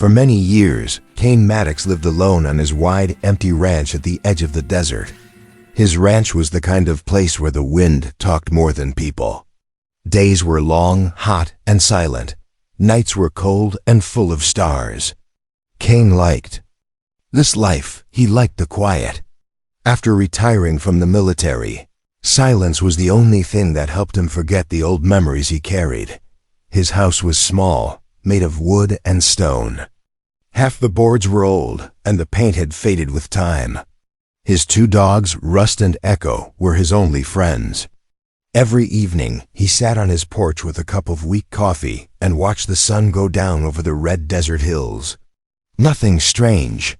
For many years, Cain Maddox lived alone on his wide, empty ranch at the edge of the desert. His ranch was the kind of place where the wind talked more than people. Days were long, hot, and silent. Nights were cold and full of stars. Cain liked this life. He liked the quiet. After retiring from the military, silence was the only thing that helped him forget the old memories he carried. His house was small, made of wood and stone. Half the boards were old, and the paint had faded with time. His 2 dogs, Rust and Echo, were his only friends. Every evening, he sat on his porch with a cup of weak coffee and watched the sun go down over the red desert hills. Nothing strange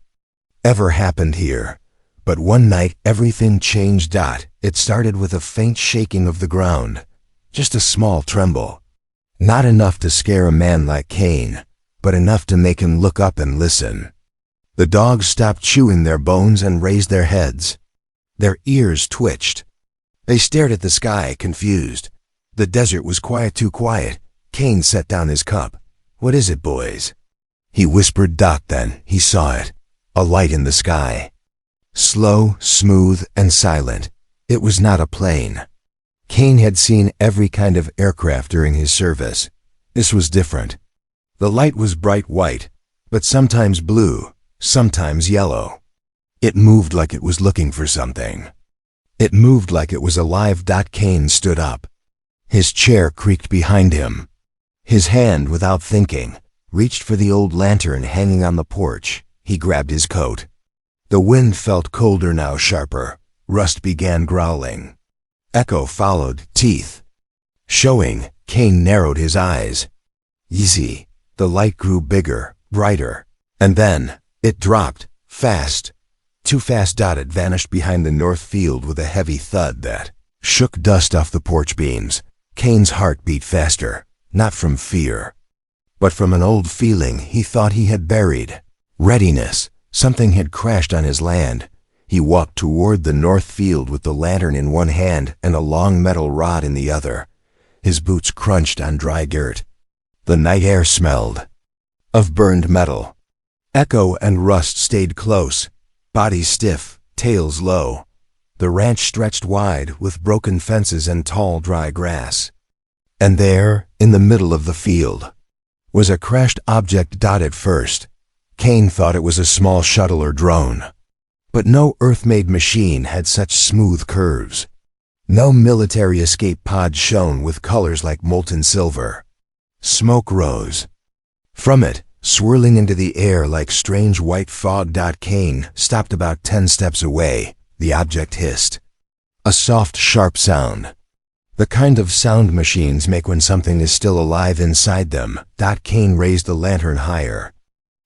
ever happened here, but one night everything changed. It started with a faint shaking of the ground, just a small tremble. Not enough to scare a man like Cain, but enough to make him look up and listen. The dogs stopped chewing their bones and raised their heads. Their ears twitched. They stared at the sky, confused. The desert was quiet, too quiet. Cain set down his cup. "What is it, boys?" he whispered. Then he saw it, a light in the sky. Slow, smooth, and silent. It was not a plane. Cain had seen every kind of aircraft during his service. This was different. The light was bright white, but sometimes blue, sometimes yellow. It moved like it was looking for something. It moved like it was alive. Cain stood up. His chair creaked behind him. His hand, without thinking, reached for the old lantern hanging on the porch. He grabbed his coat. The wind felt colder now, sharper. Rust began growling. Echo followed, teeth showing. Cain narrowed his eyes. Easy. The light grew bigger, brighter, and then it dropped, fast. Too fast. It vanished behind the north field with a heavy thud that shook dust off the porch beams. Cain's heart beat faster, not from fear, but from an old feeling he thought he had buried. Readiness. Something had crashed on his land. He walked toward the north field with the lantern in one hand and a long metal rod in the other. His boots crunched on dry dirt. The night air smelled of burned metal. Echo and Rust stayed close, bodies stiff, tails low. The ranch stretched wide with broken fences and tall dry grass. And there, in the middle of the field, was a crashed object. At first, Cain thought it was a small shuttle or drone. But no Earth-made machine had such smooth curves. No military escape pod shone with colors like molten silver. Smoke rose from it, swirling into the air like strange white fog. Cain stopped about 10 steps away. The object hissed. A soft, sharp sound. The kind of sound machines make when something is still alive inside them. Cain raised the lantern higher.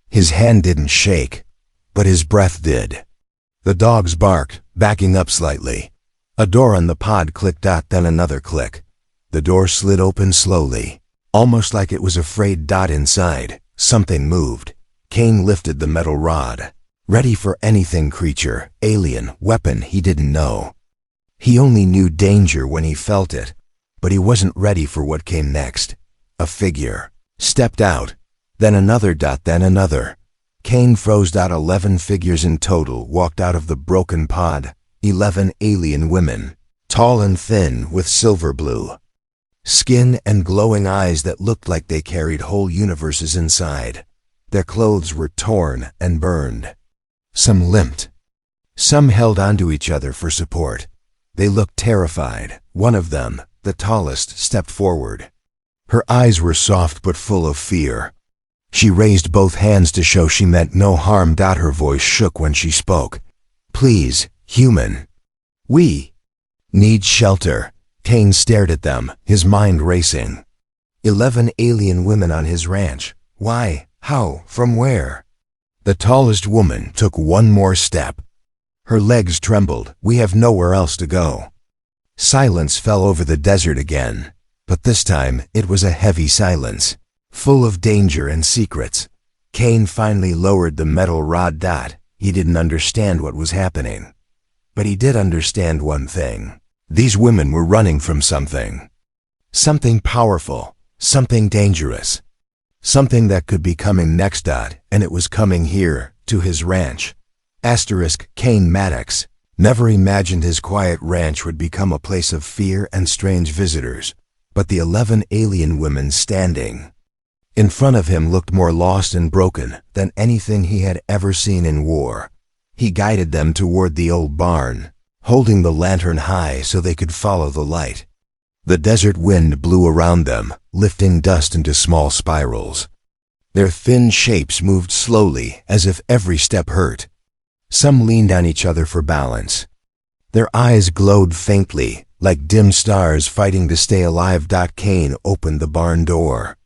His hand didn't shake, but his breath did. The dogs barked, backing up slightly. A door on the pod clicked. Then another click. The door slid open slowly, almost like it was afraid. Inside, something moved. Cain lifted the metal rod, ready for anything, creature, alien, weapon he didn't know. He only knew danger when he felt it, but he wasn't ready for what came next. A figure stepped out, then another. Then another. Cain froze. 11 figures in total walked out of the broken pod. 11 alien women, tall and thin with silver blue skin and glowing eyes that looked like they carried whole universes inside. Their clothes were torn and burned. Some limped. Some held onto each other for support. They looked terrified. One of them, the tallest, stepped forward. Her eyes were soft but full of fear. She raised both hands to show she meant no harm. Her voice shook when she spoke. "Please, human. We need shelter." Cain stared at them, his mind racing. 11 alien women on his ranch. Why? How? From where? The tallest woman took one more step. Her legs trembled. "We have nowhere else to go." Silence fell over the desert again, but this time it was a heavy silence, full of danger and secrets. Cain finally lowered the metal rod. He didn't understand what was happening, but he did understand one thing. These women were running from something. Something powerful, something dangerous, Something that could be coming next. And it was coming here, to his ranch. Kane Maddox never imagined his quiet ranch would become a place of fear and strange visitors, but the 11 alien women standing in front of him looked more lost and broken than anything he had ever seen in war. He guided them toward the old barn, holding the lantern high so they could follow the light. The desert wind blew around them, lifting dust into small spirals. Their thin shapes moved slowly, as if every step hurt. Some leaned on each other for balance. Their eyes glowed faintly, like dim stars fighting to stay alive. Kane opened the barn door.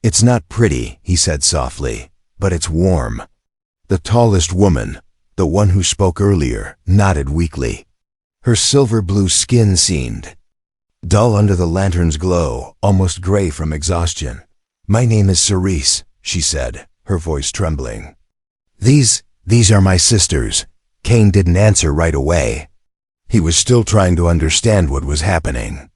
"It's not pretty," he said softly, "but it's warm." The tallest woman, the one who spoke earlier, nodded weakly. Her silver-blue skin seemed dull under the lantern's glow, almost gray from exhaustion. "My name is Cerise," she said, her voice trembling. These are my sisters." Kane didn't answer right away. He was still trying to understand what was happening.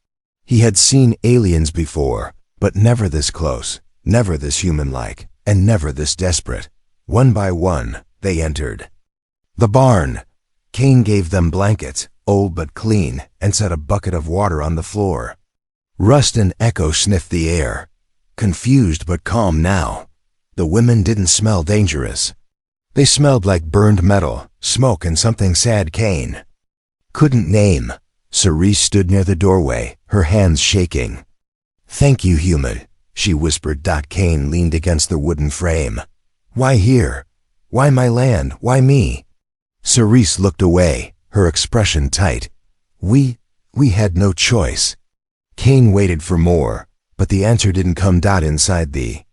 He had seen aliens before, but never this close, never this human-like, and never this desperate. One by one, they entered the barn. Kane gave them blankets, old but clean, and set a bucket of water on the floor. Rust and Echo sniffed the air, confused but calm now. The women didn't smell dangerous. They smelled like burned metal, smoke, and something sad Kane couldn't name. Cerise stood near the doorway, her hands shaking. "Thank you, human," she whispered. Kane leaned against the wooden frame. "Why here? Why my land? Why me?" Cerise looked away, her expression tight. We had no choice." Kane waited for more, but the answer didn't come. Inside the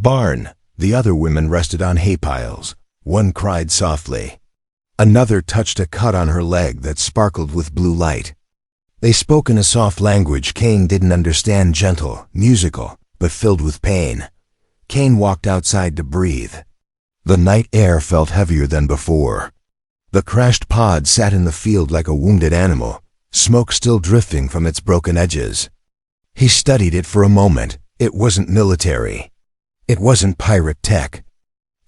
barn, the other women rested on hay piles. One cried softly. Another touched a cut on her leg that sparkled with blue light. They spoke in a soft language Kane didn't understand, gentle, musical, but filled with pain. Kane walked outside to breathe. The night air felt heavier than before. The crashed pod sat in the field like a wounded animal, smoke still drifting from its broken edges. He studied it for a moment. It wasn't military. It wasn't pirate tech.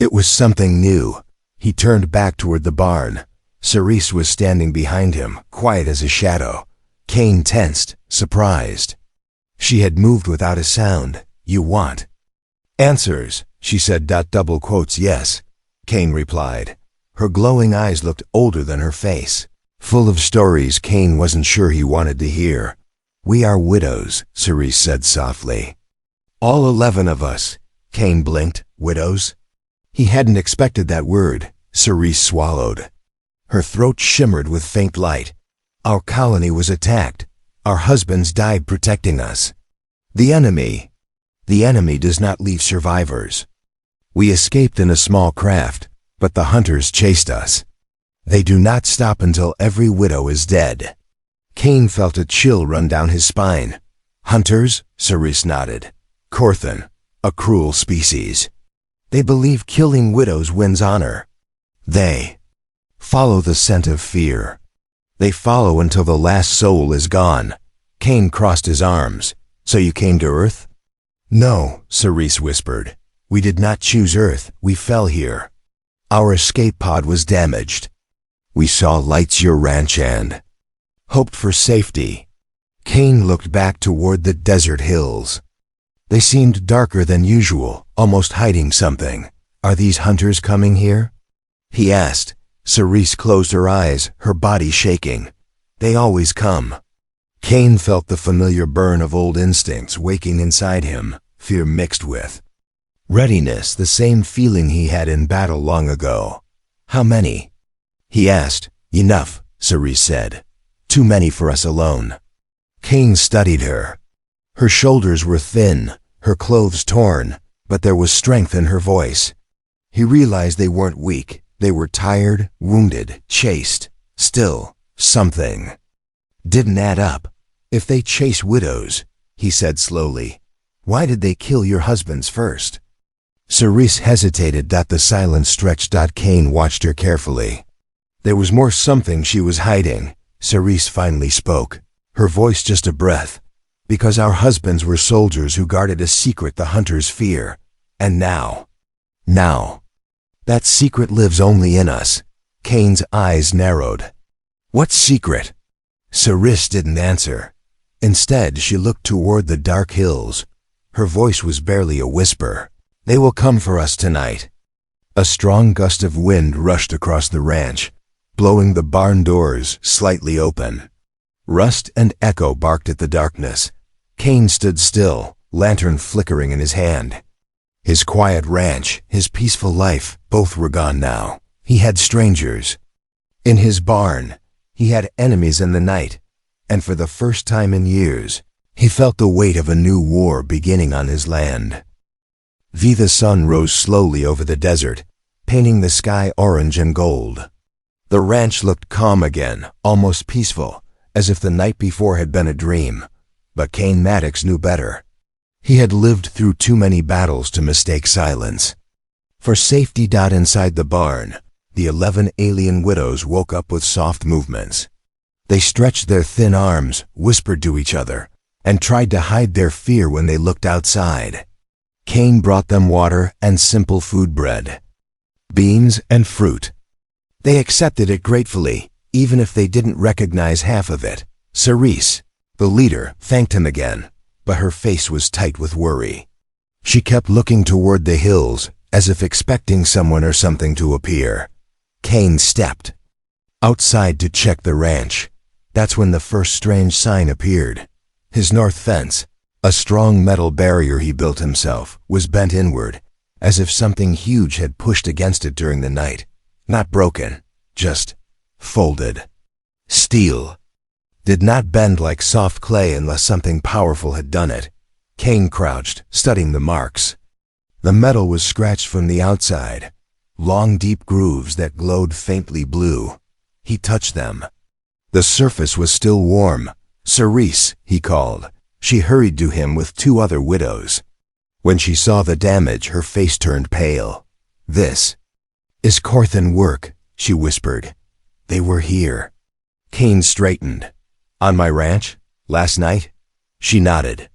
It was something new. He turned back toward the barn. Cerise was standing behind him, quiet as a shadow. Kane tensed, surprised. She had moved without a sound. "You want answers?" she said. Double quotes, "Yes," Kane replied. Her glowing eyes looked older than her face, full of stories Kane wasn't sure he wanted to hear. "We are widows," Cerise said softly. "All 11 of us." Kane blinked. "Widows?" He hadn't expected that word. Cerise swallowed. Her throat shimmered with faint light. "Our colony was attacked. Our husbands died protecting us. The enemy does not leave survivors. We escaped in a small craft, but the hunters chased us. They do not stop until every widow is dead." Kane felt a chill run down his spine. "Hunters?" Cerise nodded. "Corthan, a cruel species. They believe killing widows wins honor. They follow the scent of fear. They follow until the last soul is gone." Kane crossed his arms. "So you came to Earth?" "No," Cerise whispered. "We did not choose Earth. We fell here. Our escape pod was damaged. We saw lights your ranch and hoped for safety." Kane looked back toward the desert hills. They seemed darker than usual, almost hiding something. "Are these hunters coming here?" he asked. Cerise closed her eyes, her body shaking. "They always come." Kane felt the familiar burn of old instincts waking inside him, fear mixed with readiness, the same feeling he had in battle long ago. "How many?" he asked. "Enough," Cerise said. "Too many for us alone." Kane studied her. Her shoulders were thin, her clothes torn, but there was strength in her voice. He realized they weren't weak. They were tired, wounded, chased. Still, something didn't add up. "If they chase widows," he said slowly, "why did they kill your husbands first?" Cerise hesitated. The silence stretched. Kane watched her carefully. There was more something she was hiding. Cerise finally spoke, her voice just a breath. "Because our husbands were soldiers who guarded a secret the hunters fear. And now, that secret lives only in us. Kane's eyes narrowed. What secret? Cerise didn't answer. Instead, she looked toward the dark hills. Her voice was barely a whisper. They will come for us tonight. A strong gust of wind rushed across the ranch, blowing the barn doors slightly open. Rust and Echo barked at the darkness. Kane stood still, lantern flickering in his hand. His quiet ranch, his peaceful life, both were gone now. He had strangers. In his barn, he had enemies in the night, and for the first time in years, he felt the weight of a new war beginning on his land. The sun rose slowly over the desert, painting the sky orange and gold. The ranch looked calm again, almost peaceful, as if the night before had been a dream. But Kane Maddox knew better. He had lived through too many battles to mistake silence. For safety. Inside the barn, the 11 alien widows woke up with soft movements. They stretched their thin arms, whispered to each other, and tried to hide their fear when they looked outside. Kane brought them water and simple food bread, beans and fruit. They accepted it gratefully, even if they didn't recognize half of it. Cerise, the leader, thanked him again, but her face was tight with worry. She kept looking toward the hills, as if expecting someone or something to appear. Kane stepped outside to check the ranch. That's when the first strange sign appeared. His north fence, a strong metal barrier he built himself, was bent inward, as if something huge had pushed against it during the night. Not broken, just folded. Steel. Did not bend like soft clay unless something powerful had done it. Kane crouched, studying the marks. The metal was scratched from the outside, long deep grooves that glowed faintly blue. He touched them. The surface was still warm. Cerise, he called. She hurried to him with 2 other widows. When she saw the damage, her face turned pale. "This is Corthan work," she whispered. "They were here." Kane straightened. "On my ranch? Last night?" She nodded.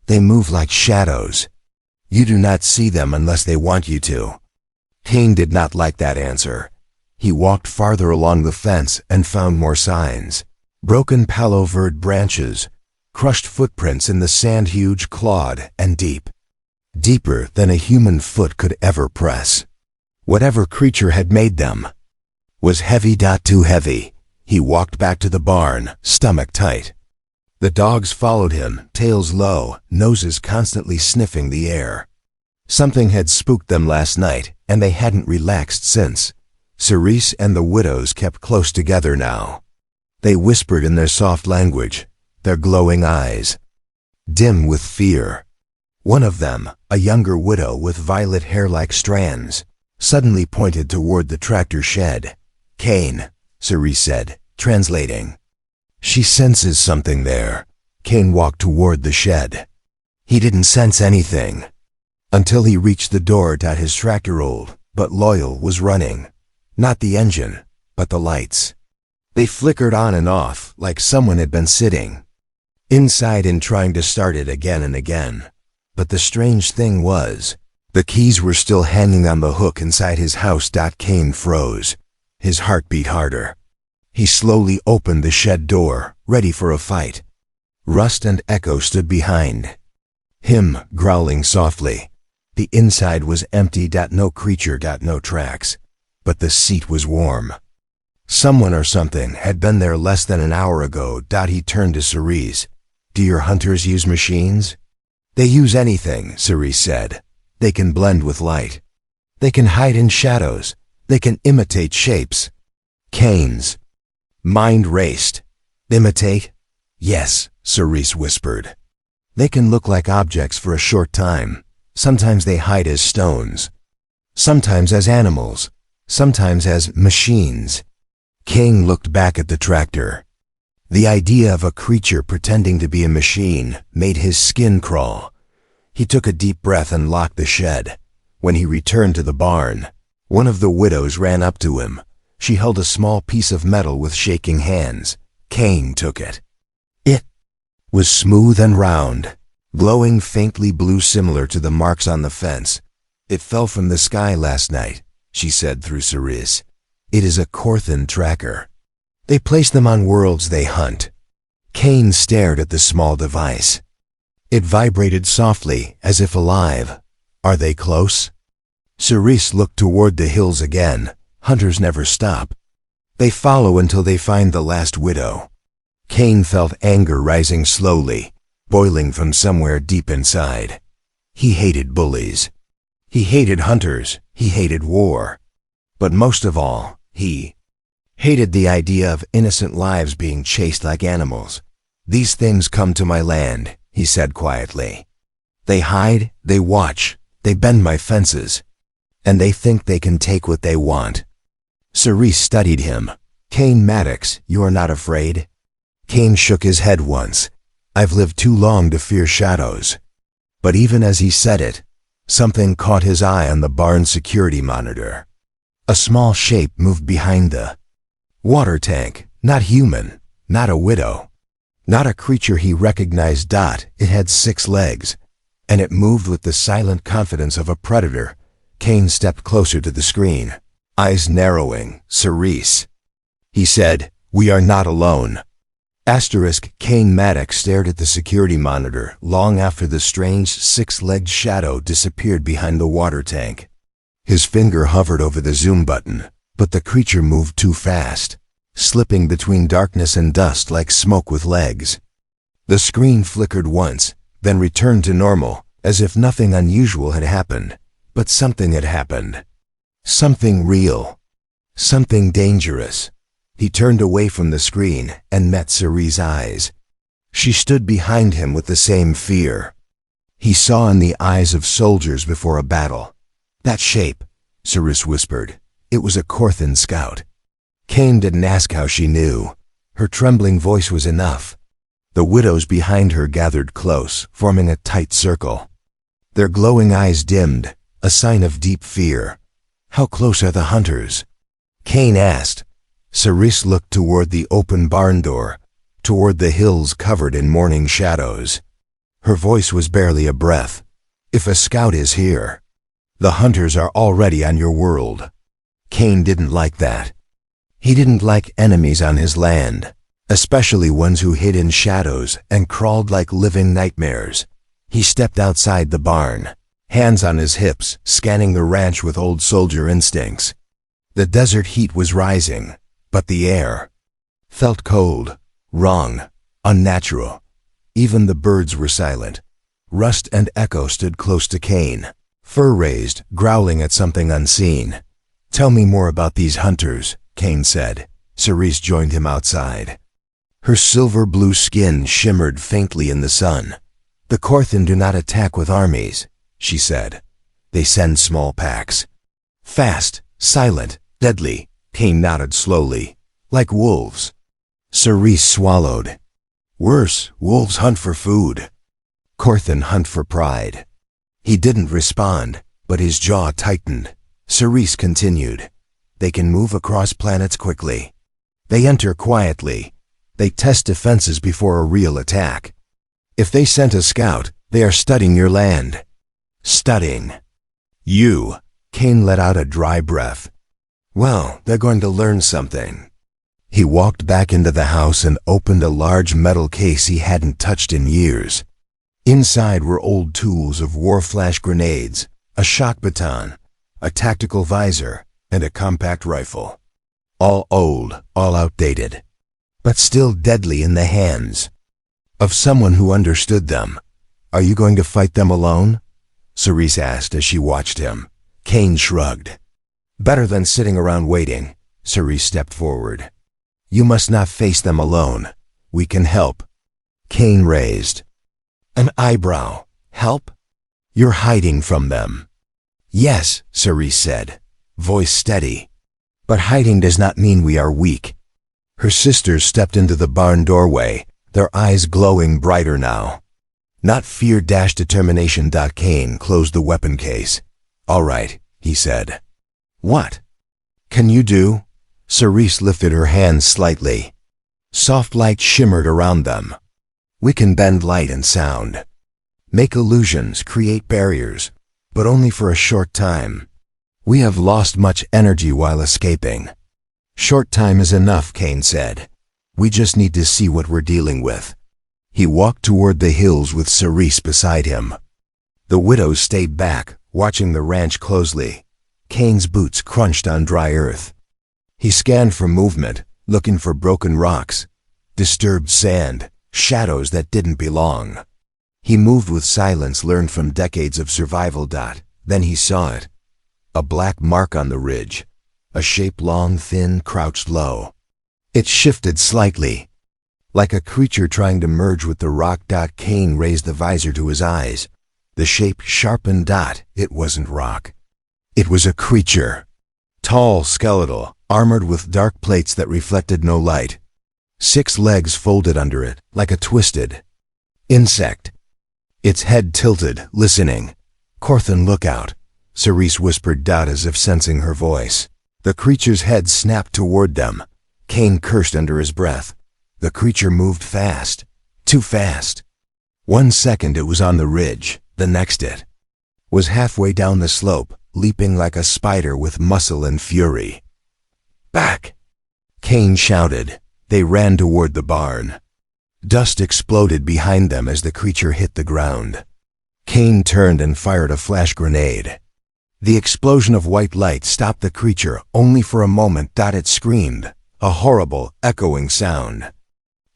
"They move like shadows. You do not see them unless they want you to." Kane did not like that answer. He walked farther along the fence and found more signs. Broken palo verde branches, crushed footprints in the sand, huge, clawed, and deep. Deeper than a human foot could ever press. Whatever creature had made them was heavy. Too heavy. He walked back to the barn, stomach tight. The dogs followed him, tails low, noses constantly sniffing the air. Something had spooked them last night, and they hadn't relaxed since. Cerise and the widows kept close together now. They whispered in their soft language, their glowing eyes dim with fear. One of them, a younger widow with violet hair like strands, suddenly pointed toward the tractor shed. "Kane," Cerise said, translating. "She senses something there." Kane walked toward the shed. He didn't sense anything until he reached the door. His tractor, old but loyal, was running. Not the engine, but the lights. They flickered on and off like someone had been sitting inside and trying to start it again and again. But the strange thing was, the keys were still hanging on the hook inside his house. Kane froze. His heart beat harder. He slowly opened the shed door, ready for a fight. Rust and Echo stood behind him, growling softly. The inside was empty. No creature, no tracks. But the seat was warm. Someone or something had been there less than an hour ago. He turned to Cerise. "Do your hunters use machines?" "They use anything," Cerise said. "They can blend with light. They can hide in shadows. They can imitate shapes." Kane's mind raced. "Imitate?" "Yes," Cerise whispered. "They can look like objects for a short time. Sometimes they hide as stones. Sometimes as animals. Sometimes as machines." Kane looked back at the tractor. The idea of a creature pretending to be a machine made his skin crawl. He took a deep breath and locked the shed. When he returned to the barn, one of the widows ran up to him. She held a small piece of metal with shaking hands. Kane took it. It was smooth and round, glowing faintly blue, similar to the marks on the fence, It fell from the sky last night, she said through Cerise. It is a Corthan tracker. They place them on worlds they hunt. Kane stared at the small device. It vibrated softly, as if alive. Are they close? Cerise looked toward the hills again. Hunters never stop. They follow until they find the last widow. Kane felt anger rising slowly, boiling from somewhere deep inside. He hated bullies. He hated hunters. He hated war. But most of all, he hated the idea of innocent lives being chased like animals. These things come to my land, he said quietly. They hide, they watch, they bend my fences, and they think they can take what they want. Cerise studied him. Kane Maddox, you are not afraid? Kane shook his head once. I've lived too long to fear shadows. But even as he said it, something caught his eye on the barn security monitor. A small shape moved behind the water tank, not human, not a widow, not a creature he recognized. It had 6 legs, and it moved with the silent confidence of a predator. Kane stepped closer to the screen, eyes narrowing. Cerise, he said, we are not alone. Kane Maddox stared at the security monitor long after the strange 6-legged shadow disappeared behind the water tank. His finger hovered over the zoom button, but the creature moved too fast, slipping between darkness and dust like smoke with legs. The screen flickered once, then returned to normal, as if nothing unusual had happened. But something had happened. Something real. Something dangerous. He turned away from the screen and met Cerise's eyes. She stood behind him with the same fear. He saw in the eyes of soldiers before a battle. That shape, Cerise whispered. It was a Corthan scout. Kane didn't ask how she knew. Her trembling voice was enough. The widows behind her gathered close, forming a tight circle. Their glowing eyes dimmed, a sign of deep fear. How close are the hunters? Kane asked. Cerise looked toward the open barn door, toward the hills covered in morning shadows. Her voice was barely a breath. If a scout is here, the hunters are already on your world. Kane didn't like that. He didn't like enemies on his land, especially ones who hid in shadows and crawled like living nightmares. He stepped outside the barn, hands on his hips, scanning the ranch with old soldier instincts. The desert heat was rising, but the air felt cold, wrong, unnatural. Even the birds were silent. Rust and Echo stood close to Kane, fur raised, growling at something unseen. Tell me more about these hunters, Kane said. Cerise joined him outside. Her silver-blue skin shimmered faintly in the sun. The Corthan do not attack with armies, she said. They send small packs. Fast, silent, deadly. Kane nodded slowly. Like wolves. Cerise swallowed. Worse, wolves hunt for food. Corthan hunt for pride. He didn't respond, but his jaw tightened. Cerise continued. They can move across planets quickly. They enter quietly. They test defenses before a real attack. If they sent a scout, they are studying your land. Studying. You. Kane let out a dry breath. Well, they're going to learn something. He walked back into the house and opened a large metal case he hadn't touched in years. Inside were old tools of war flash grenades, a shock baton, a tactical visor, and a compact rifle. All old, all outdated, but still deadly in the hands of someone who understood them. Are you going to fight them alone? Cerise asked as she watched him. Kane shrugged. Better than sitting around waiting. Cerise stepped forward. You must not face them alone. We can help. Kane raised an eyebrow. Help? You're hiding from them. Yes, Cerise said, voice steady. But hiding does not mean we are weak. Her sisters stepped into the barn doorway, their eyes glowing brighter now. Not fear-determination. Kane closed the weapon case. All right, he said. What can you do? Cerise lifted her hands slightly. Soft light shimmered around them. We can bend light and sound. Make illusions, create barriers. but only for a short time. We have lost much energy while escaping. Short time is enough, Kane said. We just need to see what we're dealing with. He walked toward the hills with Cerise beside him. The widows stayed back, watching the ranch closely. Kane's boots crunched on dry earth. He scanned for movement, looking for broken rocks, disturbed sand, shadows that didn't belong. He moved with silence learned from decades of survival. Then he saw it. A black mark on the ridge. A shape long, thin, crouched low. It shifted slightly, like a creature trying to merge with the rock. Kane raised the visor to his eyes. The shape sharpened. It wasn't rock. It was a creature. Tall, skeletal, armored with dark plates that reflected no light. 6 legs folded under it, like a twisted insect. Its head tilted, listening. "Corthan, look out," Cerise whispered, as if sensing her voice. The creature's head snapped toward them. Kane cursed under his breath. The creature moved fast. Too fast. 1 second it was on the ridge, the next it was halfway down the slope, leaping like a spider with muscle and fury. "Back!" Kane shouted. They ran toward the barn. Dust exploded behind them as the creature hit the ground. Kane turned and fired a flash grenade. The explosion of white light stopped the creature only for a moment. It screamed, a horrible, echoing sound,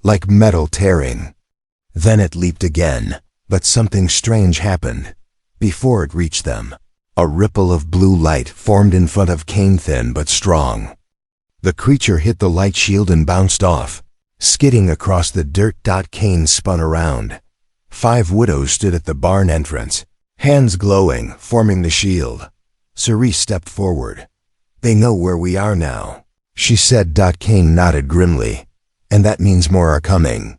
like metal tearing. Then it leaped again, but something strange happened. Before it reached them, a ripple of blue light formed in front of Kane, thin but strong. The creature hit the light shield and bounced off, skidding across the dirt. Kane spun around. 5 widows stood at the barn entrance, hands glowing, forming the shield. Cerise stepped forward. "They know where we are now," she said. Kane nodded grimly. "And that means more are coming."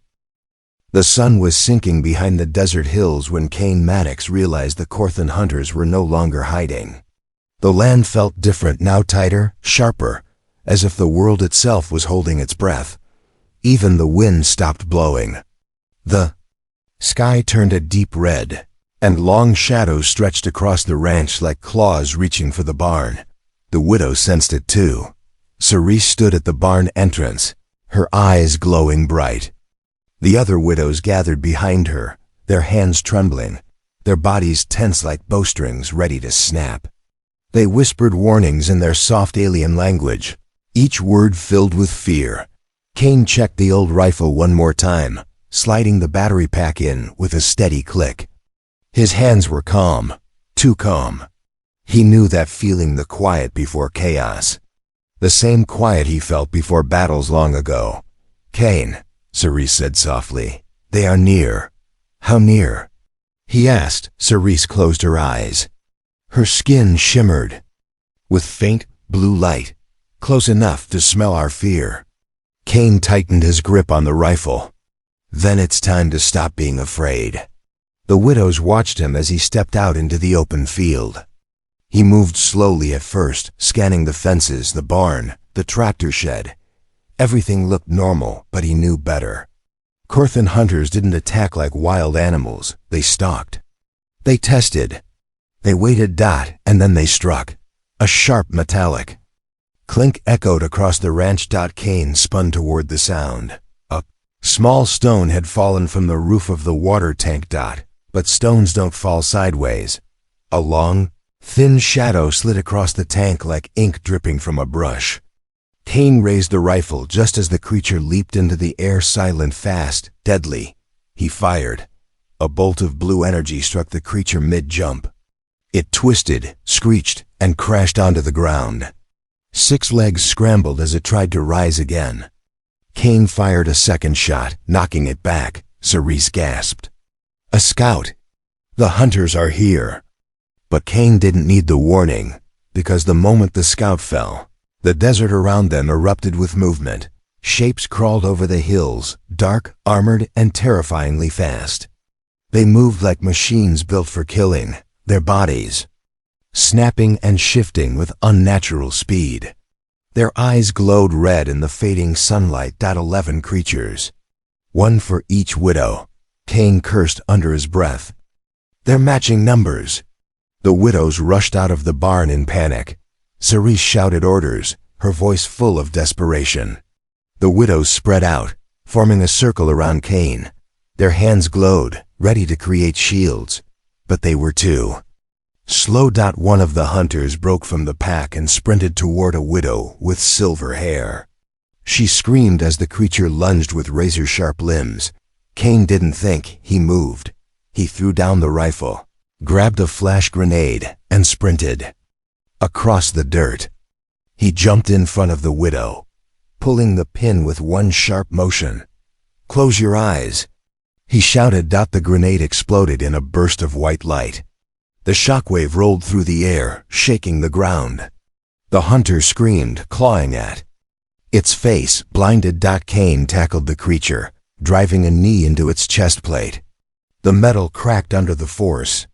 The sun was sinking behind the desert hills when Kane Maddox realized the Corthan hunters were no longer hiding. The land felt different now, tighter, sharper, as if the world itself was holding its breath. Even the wind stopped blowing. The sky turned a deep red, and long shadows stretched across the ranch like claws reaching for the barn. The widow sensed it too. Cerise stood at the barn entrance, her eyes glowing bright. The other widows gathered behind her, their hands trembling, their bodies tense like bowstrings ready to snap. They whispered warnings in their soft alien language, each word filled with fear. Kane checked the old rifle one more time, sliding the battery pack in with a steady click. His hands were calm, too calm. He knew that feeling, the quiet before chaos. The same quiet he felt before battles long ago. "Kane," Cerise said softly, "they are near." "How near?" he asked. Cerise closed her eyes. Her skin shimmered with faint blue light, close enough to smell our fear. Kane tightened his grip on the rifle. "Then it's time to stop being afraid." The widows watched him as he stepped out into the open field. He moved slowly at first, scanning the fences, the barn, the tractor shed. Everything looked normal, but he knew better. Corthan hunters didn't attack like wild animals. They stalked. They tested. They waited. And then they struck. A sharp metallic clink echoed across the ranch. Kane spun toward the sound. A small stone had fallen from the roof of the water tank. But stones don't fall sideways. A long, thin shadow slid across the tank like ink dripping from a brush. Kane raised the rifle just as the creature leaped into the air, silent, fast, deadly. He fired. A bolt of blue energy struck the creature mid-jump. It twisted, screeched, and crashed onto the ground. 6 legs scrambled as it tried to rise again. Kane fired a second shot, knocking it back. Cerise gasped. "A scout! The hunters are here!" But Kane didn't need the warning, because the moment the scout fell, the desert around them erupted with movement. Shapes crawled over the hills, dark, armored, and terrifyingly fast. They moved like machines built for killing, their bodies snapping and shifting with unnatural speed. Their eyes glowed red in the fading sunlight. 11 creatures. 1 for each widow. Kane cursed under his breath. "They're matching numbers." The widows rushed out of the barn in panic. Cerise shouted orders, her voice full of desperation. The widows spread out, forming a circle around Cain. Their hands glowed, ready to create shields. But they were too slow. One of the hunters broke from the pack and sprinted toward a widow with silver hair. She screamed as the creature lunged with razor-sharp limbs. Cain didn't think, he moved. He threw down the rifle, grabbed a flash grenade, and sprinted across the dirt. He jumped in front of the widow, pulling the pin with one sharp motion. "Close your eyes," he shouted. The grenade exploded in a burst of white light. The shockwave rolled through the air, shaking the ground. The hunter screamed, clawing at its face. Blinded. Cain tackled the creature, driving a knee into its chest plate. The metal cracked under the force.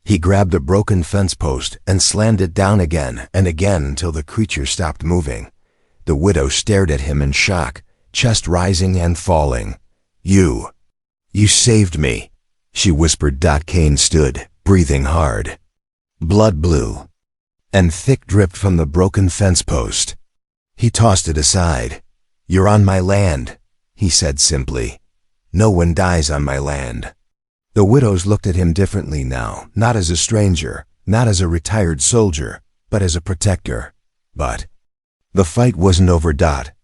He grabbed a broken fence post and slammed it down again and again until the creature stopped moving. The widow stared at him in shock, chest rising and falling. You saved me," she whispered. Cain stood, breathing hard. Blood blue and thick dripped from the broken fence post. He tossed it aside. "You're on my land," he said simply. "No one dies on my land." The widows looked at him differently now, not as a stranger, not as a retired soldier, but as a protector. But the fight wasn't over.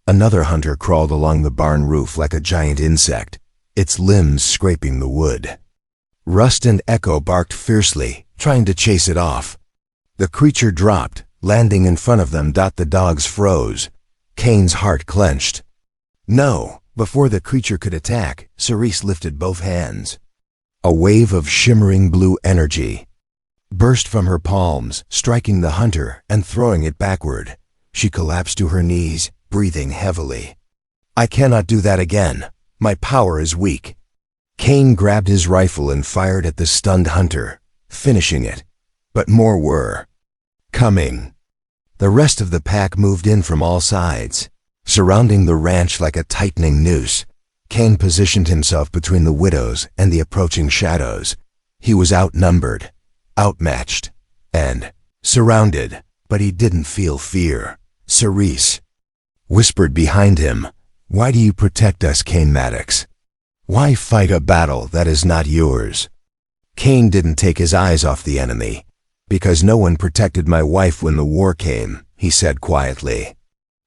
Another hunter crawled along the barn roof like a giant insect, its limbs scraping the wood. Rust and Echo barked fiercely, trying to chase it off. The creature dropped, landing in front of them. The dogs froze. Cain's heart clenched. No! Before the creature could attack, Cerise lifted both hands. A wave of shimmering blue energy burst from her palms, striking the hunter and throwing it backward. She collapsed to her knees, breathing heavily. "I cannot do that again. My power is weak." Cain grabbed his rifle and fired at the stunned hunter, finishing it. But more were coming. The rest of the pack moved in from all sides, surrounding the ranch like a tightening noose. Cain positioned himself between the widows and the approaching shadows. He was outnumbered, outmatched, and surrounded, but he didn't feel fear. Cerise whispered behind him, "Why do you protect us, Cain Maddox? Why fight a battle that is not yours?" Cain didn't take his eyes off the enemy. "Because no one protected my wife when the war came," he said quietly.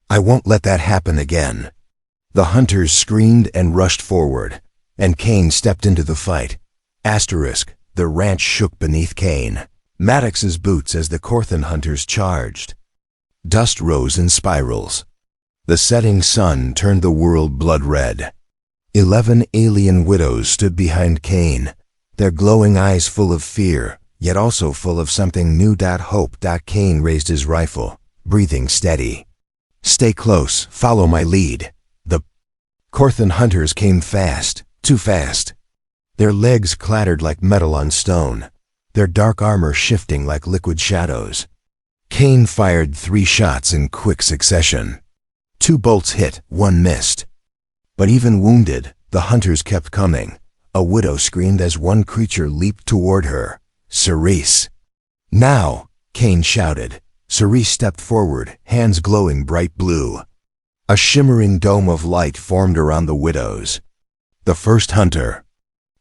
"I won't let that happen again." The hunters screamed and rushed forward, and Cain stepped into the fight. The ranch shook beneath Cain Maddox's boots as the Corthan hunters charged. Dust rose in spirals. The setting sun turned the world blood red. 11 alien widows stood behind Cain, their glowing eyes full of fear, yet also full of something new. Hope. Cain raised his rifle, breathing steady. "Stay close, follow my lead." The Corthan hunters came fast, too fast. Their legs clattered like metal on stone, their dark armor shifting like liquid shadows. Cain fired 3 shots in quick succession. 2 bolts hit, 1 missed. But even wounded, the hunters kept coming. A widow screamed as one creature leaped toward her. "Cerise!" "Now!" Cain shouted. Cerise stepped forward, hands glowing bright blue. A shimmering dome of light formed around the widows. The first hunter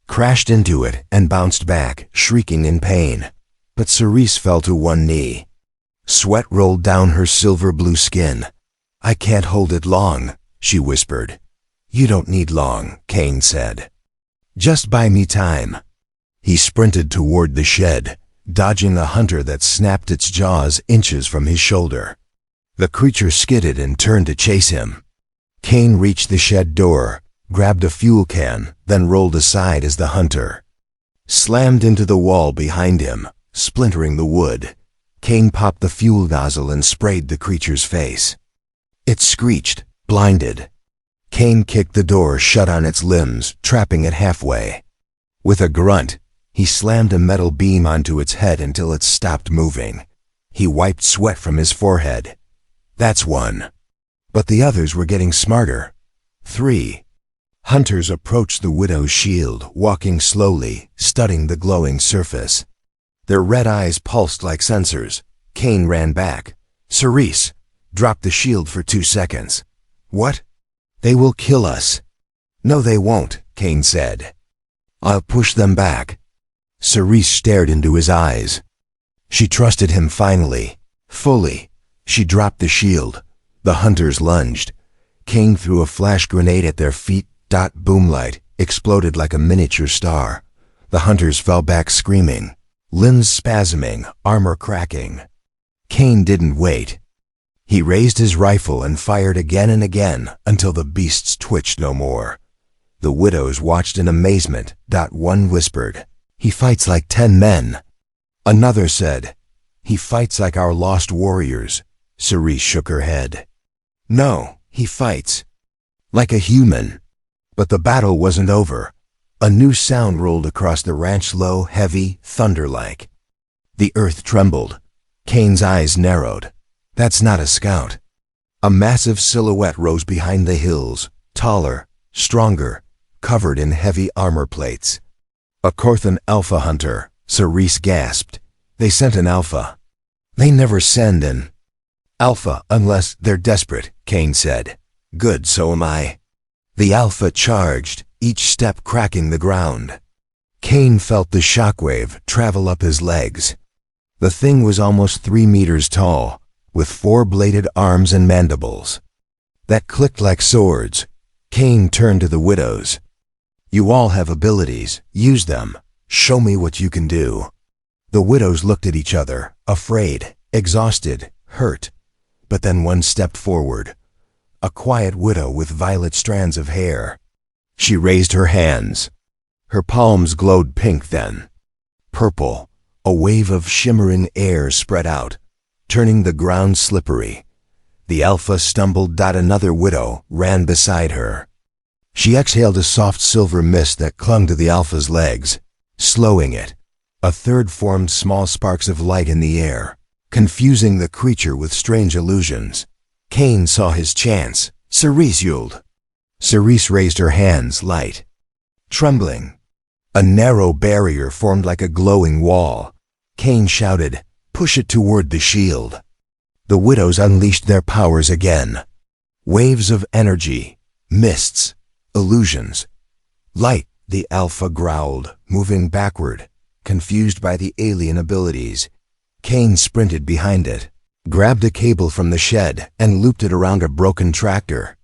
crashed into it and bounced back, shrieking in pain. But Cerise fell to one knee. Sweat rolled down her silver blue skin. "I can't hold it long," she whispered. "You don't need long," Cain said. "Just buy me time." He sprinted toward the shed, dodging a hunter that snapped its jaws inches from his shoulder. The creature skidded and turned to chase him. Cain reached the shed door, grabbed a fuel can, then rolled aside as the hunter slammed into the wall behind him, splintering the wood. Cain popped the fuel nozzle and sprayed the creature's face. It screeched, blinded. Cain kicked the door shut on its limbs, trapping it halfway. With a grunt, he slammed a metal beam onto its head until it stopped moving. He wiped sweat from his forehead. That's one. But the others were getting smarter. 3 hunters approached the widow's shield, walking slowly, studying the glowing surface. Their red eyes pulsed like sensors. Kane ran back. "Cerise, drop the shield for 2 seconds." "What?" "They will kill us." "No, they won't," Kane said. "I'll push them back." Cerise stared into his eyes. She trusted him finally. Fully. She dropped the shield. The hunters lunged. Kane threw a flash grenade at their feet. Boomlight exploded like a miniature star. The hunters fell back screaming, limbs spasming, armor cracking. Kane didn't wait. He raised his rifle and fired again and again until the beasts twitched no more. The widows watched in amazement. One whispered, "He fights like 10 men." Another said, "He fights like our lost warriors." Cerise shook her head. "No, he fights like a human." But the battle wasn't over. A new sound rolled across the ranch, low, heavy, thunder-like. The earth trembled. Kane's eyes narrowed. "That's not a scout." A massive silhouette rose behind the hills, taller, stronger, covered in heavy armor plates. "A Corthan alpha hunter," Cerise gasped. "They sent an alpha." "They never send an alpha unless they're desperate," Kane said. "Good, so am I." The alpha charged, each step cracking the ground. Kane felt the shockwave travel up his legs. The thing was almost 3 meters tall, with 4-bladed arms and mandibles that clicked like swords. Kane turned to the widows. "You all have abilities. Use them. Show me what you can do." The widows looked at each other, afraid, exhausted, hurt. But then one stepped forward. A quiet widow with violet strands of hair. She raised her hands. Her palms glowed pink then. Purple. A wave of shimmering air spread out, turning the ground slippery. The alpha stumbled. Another widow ran beside her. She exhaled a soft silver mist that clung to the alpha's legs, slowing it. A third formed small sparks of light in the air, confusing the creature with strange illusions. Kane saw his chance. "Cerise yelled." Cerise raised her hands, light, trembling. A narrow barrier formed like a glowing wall. Kane shouted, "Push it toward the shield." The widows unleashed their powers again. Waves of energy, mists, illusions. "Light," the alpha growled, moving backward, confused by the alien abilities. Kane sprinted behind it, grabbed a cable from the shed, and looped it around a broken tractor.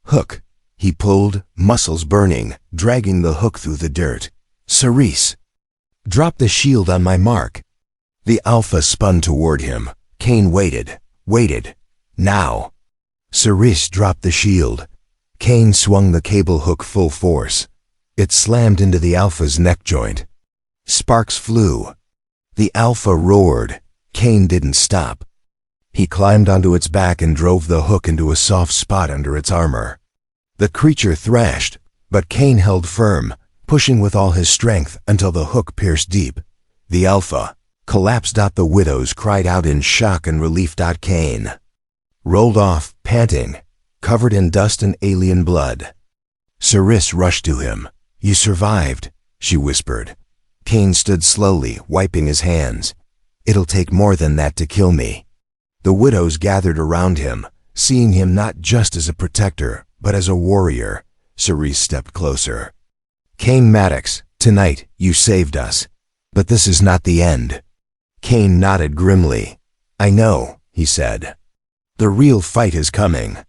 "Hook," he pulled, muscles burning, dragging the hook through the dirt. "Cerise, drop the shield on my mark." The alpha spun toward him. Kane waited. Now. Cerise dropped the shield. Kane swung the cable hook full force. It slammed into the alpha's neck joint. Sparks flew. The alpha roared. Kane didn't stop. He climbed onto its back and drove the hook into a soft spot under its armor. The creature thrashed, but Kane held firm, pushing with all his strength until the hook pierced deep. The alpha collapsed. The widows cried out in shock and relief. Kane rolled off, panting, covered in dust and alien blood. Cerise rushed to him. "You survived," she whispered. Kane stood slowly, wiping his hands. "It'll take more than that to kill me." The widows gathered around him, seeing him not just as a protector, but as a warrior. Cerise stepped closer. "Kane Maddox, tonight you saved us. But this is not the end." Kane nodded grimly. "I know," he said. "The real fight is coming."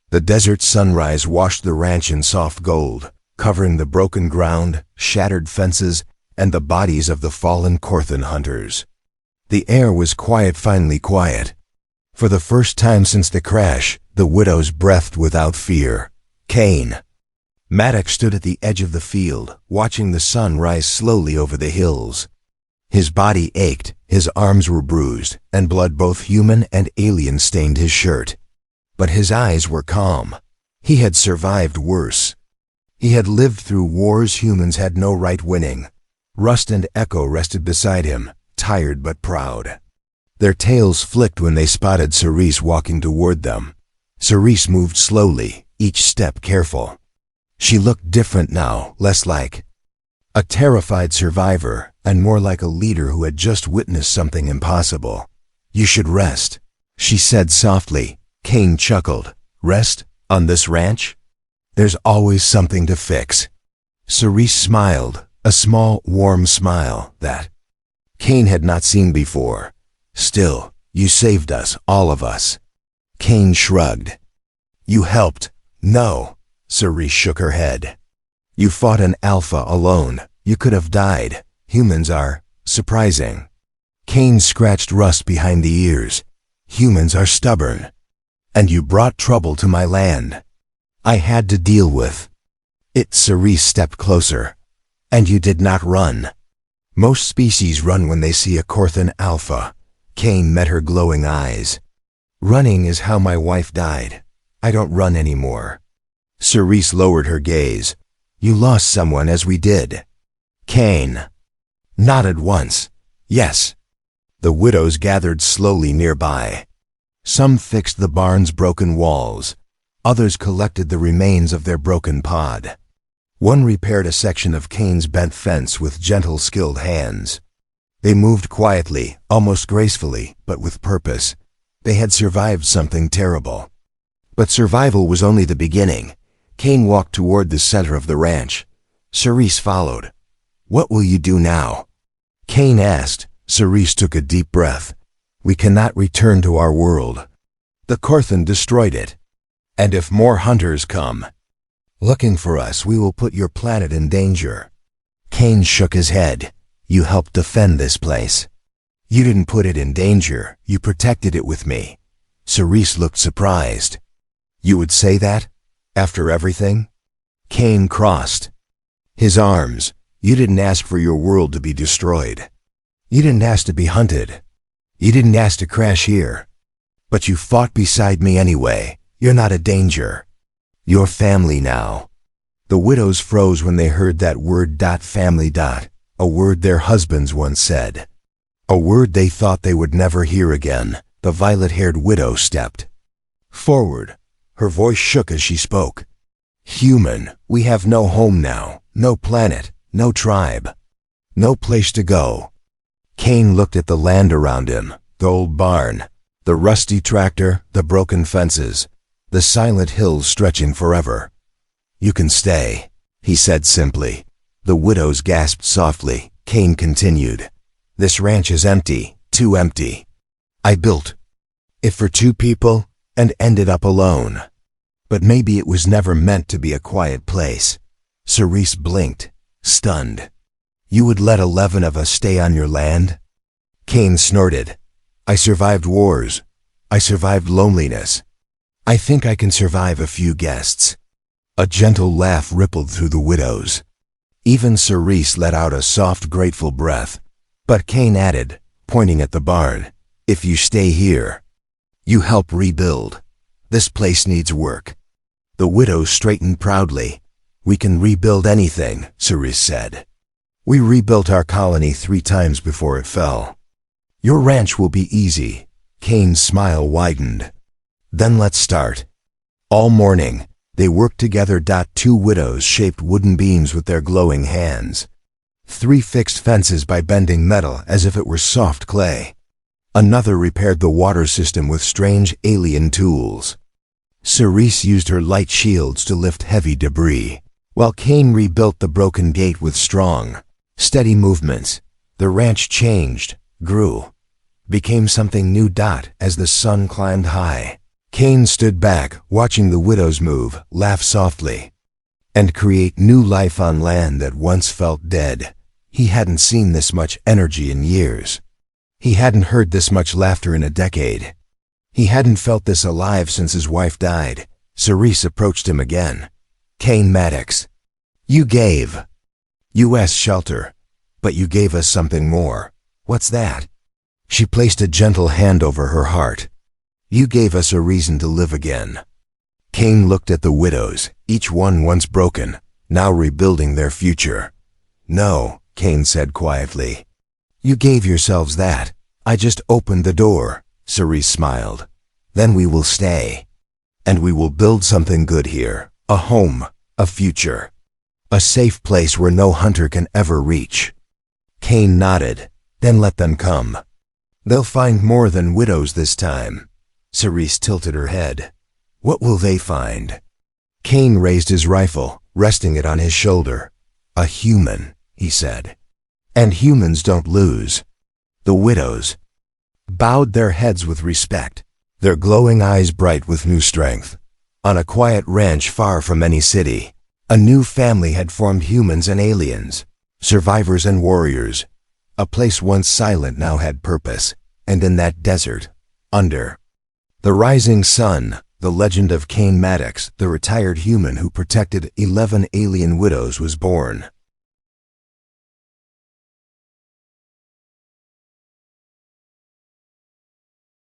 The desert sunrise washed the ranch in soft gold, covering the broken ground, shattered fences, and the bodies of the fallen Corthan hunters. The air was quiet, finally quiet. For the first time since the crash, the widows breathed without fear. Kane Maddox stood at the edge of the field, watching the sun rise slowly over the hills. His body ached, his arms were bruised, and blood both human and alien stained his shirt. But his eyes were calm. He had survived worse. He had lived through wars humans had no right winning. Rust and Echo rested beside him, tired but proud. Their tails flicked when they spotted Cerise walking toward them. Cerise moved slowly, each step careful. She looked different now, less like A terrified survivor, and more like a leader who had just witnessed something impossible. "You should rest," she said softly. Kane chuckled. "Rest? On this ranch? There's always something to fix." Cerise smiled, a small, warm smile that Kane had not seen before. "Still, you saved us, all of us." Kane shrugged. "You helped." "No." Cerise shook her head. "You fought an alpha alone. You could have died. Humans are surprising." Kane scratched rust behind the ears. "Humans are stubborn. And you brought trouble to my land. I had to deal with it." Cerise stepped closer. "And you did not run." "Most species run when they see a Corthan alpha." Kane met her glowing eyes. "Running is how my wife died. I don't run anymore." Cerise lowered her gaze. "You lost someone as we did." Kane nodded once. "Yes." The widows gathered slowly nearby. Some fixed the barn's broken walls. Others collected the remains of their broken pod. One repaired a section of Kane's bent fence with gentle, skilled hands. They moved quietly, almost gracefully, but with purpose. They had survived something terrible. But survival was only the beginning. Kane walked toward the center of the ranch. Cerise followed. "What will you do now?" Kane asked. Cerise took a deep breath. "We cannot return to our world. The Corthan destroyed it. And if more hunters come looking for us, we will put your planet in danger." Kane shook his head. "You helped defend this place. You didn't put it in danger. You protected it with me." Cerise looked surprised. "You would say that? After everything?" Kane crossed his arms. "You didn't ask for your world to be destroyed. You didn't ask to be hunted. You didn't ask to crash here. But you fought beside me anyway. You're not a danger. You're family now." The widows froze when they heard that word. Family. A word their husbands once said. A word they thought they would never hear again. The violet-haired widow stepped forward. Her voice shook as she spoke. "Human, we have no home now, no planet, no tribe, no place to go." Kane looked at the land around him, the old barn, the rusty tractor, the broken fences, the silent hills stretching forever. "You can stay," he said simply. The widows gasped softly. Kane continued. "This ranch is empty, too empty. I built it for two people and ended up alone. But maybe it was never meant to be a quiet place." Cerise blinked, stunned. "You would let 11 of us stay on your land?" Kane snorted. "I survived wars. I survived loneliness. I think I can survive a few guests." A gentle laugh rippled through the widows. Even Cerise let out a soft, grateful breath. But Kane added, pointing at the barn, "If you stay here, you help rebuild. This place needs work." The widows straightened proudly. "We can rebuild anything," Cerise said. "We rebuilt our colony 3 times before it fell. Your ranch will be easy." Kane's smile widened. "Then let's start." All morning, they worked together. 2 widows shaped wooden beams with their glowing hands. 3 fixed fences by bending metal as if it were soft clay. Another repaired the water system with strange alien tools. Cerise used her light shields to lift heavy debris, while Kane rebuilt the broken gate with strong, steady movements. The ranch changed, grew, became something new. As the sun climbed high, Kane stood back, watching the widows move, laugh softly, and create new life on land that once felt dead. He hadn't seen this much energy in years. He hadn't heard this much laughter in a decade. He hadn't felt this alive since his wife died. Cerise approached him again. "Kane Maddox, you gave us shelter, but you gave us something more. What's that?" She placed a gentle hand over her heart. "You gave us a reason to live again." Kane looked at the widows, each one once broken, now rebuilding their future. "No," Kane said quietly. "You gave yourselves that. I just opened the door." Cerise smiled. "Then we will stay. And we will build something good here. A home, a future." A safe place where no hunter can ever reach. Cain nodded. Then let them come. They'll find more than widows this time. Cerise tilted her head. What will they find? Cain raised his rifle, resting it on his shoulder. A human, he said. And humans don't lose. The widows bowed their heads with respect, their glowing eyes bright with new strength. On a quiet ranch far from any city, a new family had formed, humans and aliens, survivors and warriors. A place once silent now had purpose, and in that desert, under the rising sun, the legend of Cain Maddox, the retired human who protected 11 alien widows, was born.